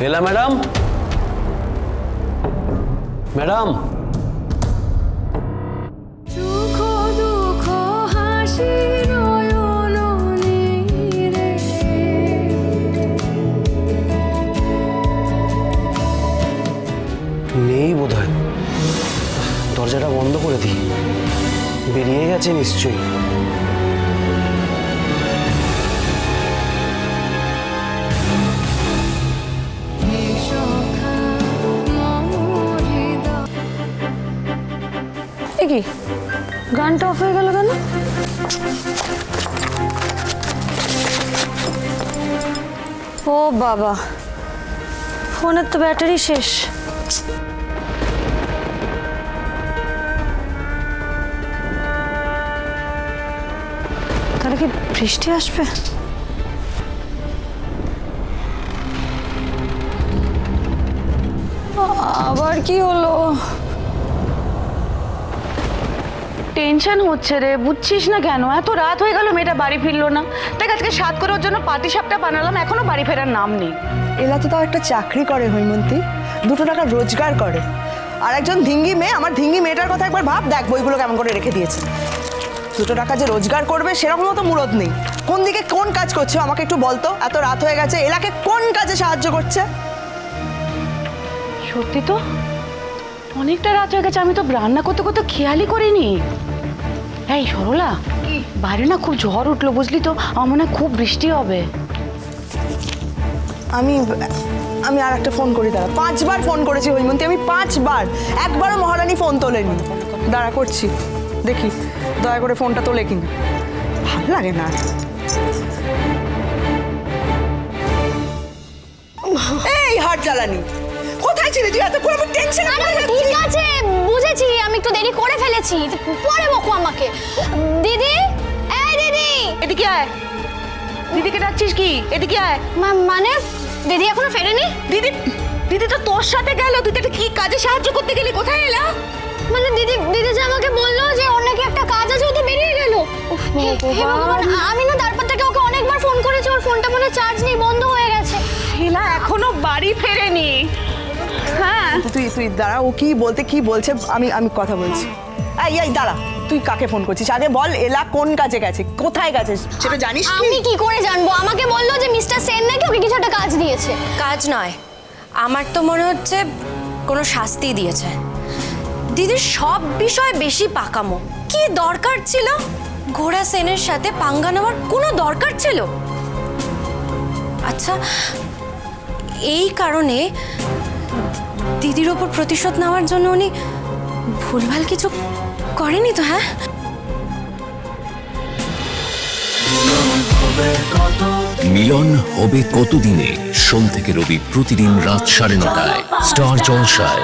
এলা madam, madam. নেই বোধহয়, দরজাটা বন্ধ করে দিই। বেরিয়ে গেছে নিশ্চয়ই। কি গানটা অফ হয়ে গেল কেন? ও বাবা, ফোনের তো ব্যাটারি শেষ। তাহলে কি বৃষ্টি আসবে? আবার কি হলো? টেনশন হচ্ছে রে, বুঝছিস না কেন? এত রাত হয়ে গেল, মেয়েটা বাড়ি ফিরলো না। দেখ, আজকে সাত করে ওর জন্য পাটি সাপটা বানালাম, এখনো বাড়ি ফেরার নাম নেই। এলা তো তাও একটা চাকরি করে হৈমন্তী, 2 টাকা রোজগার করে। আর একজন ধিঙ্গি মেয়ে, আমার ধিঙ্গি মেয়েটার কথা একবার ভাব, দেখ বইগুলো কেমন করে রেখে দিয়েছে। 2 টাকা যে রোজগার করবে সেরকমও তো মুরদ নেই। কোন দিকে কোন কাজ করছে আমাকে একটু বলতো। এত রাত হয়ে গেছে, এলাকে কোন কাজে সাহায্য করছে? সত্যি তো অনেকটা রাত হয়ে গেছে, আমি তো রান্না করতে করতে খেয়ালই করিনি। এই সরলা, বাইরে না খুব ঝড় উঠলো বুঝলি তো, আমার মনে হয় খুব বৃষ্টি হবে। আমি আর একটা ফোন করি, দাঁড়া। 5 বার ফোন করেছি হৈমন্তী, আমি 5 বার, একবারও মহারানী ফোন তোলেনি। দাঁড়া করছি, দেখি দয়া করে ফোনটা তোলে কিনা। ভালো লাগে না। এই হাট জ্বালানি, কোথায় ছিলি তুই? এত করে আমি টেনশন। ঠিক আছে, বুঝেছি, আমি একটু দেরি করে ফেলেছি, পরে বকো আমাকে। দিদি, এই দিদি, এদিকে আয়। দিদিকে ডাকছিস কি? এদিকে আয়। মানে দিদি এখনো ফেরেনি? দিদি, দিদি তো তোর সাথে গেল, তুই তো কি কাজে সাহায্য করতে গেলি? কোথায় এলা? মানে দিদি যে আমাকে বললো যে ওর নাকি একটা কাজ আছে, ও তো বেরিয়ে গেল। হে ভগবান, আমি না তারপর থেকে ওকে অনেকবার ফোন করেছি, ওর ফোনটা মনে চার্জ নেই, বন্ধ হয়ে গেছে। এলা এখনো বাড়ি ফেরেনি। হ্যাঁ, তুই দাঁড়া, ও কি বলছে আমি কথা বলছি। এই দাঁড়া, তুই কাকে ফোন করছিস আগে বল। এলা কোন কাজে গেছে, কোথায় গেছে সেটা জানিস? আমি কি করে জানবো? আমাকে বললো যে মিস্টার সেন নাকি ওকে কিছু একটা কাজ দিয়েছে। কাজ নয়, আমার তো মনে হচ্ছে কোনো শাস্তি দিয়েছে। দিদির সব বিষয়ে বেশি পাকামো। কি দরকার ছিল ঘোড়া সেনের সাথে পাঙ্গা নেওয়ার? কোনো দরকার ছিল? আচ্ছা, এই কারণে দিদির ওপর প্রতিশোধ নেওয়ার জন্য উনি ভুলভাল কিছু করেনি তো? হ্যাঁ, মিলন হবে কতদিনে? সোম থেকে রবি প্রতিদিন রাত 9:30টায় স্টার জলসায়।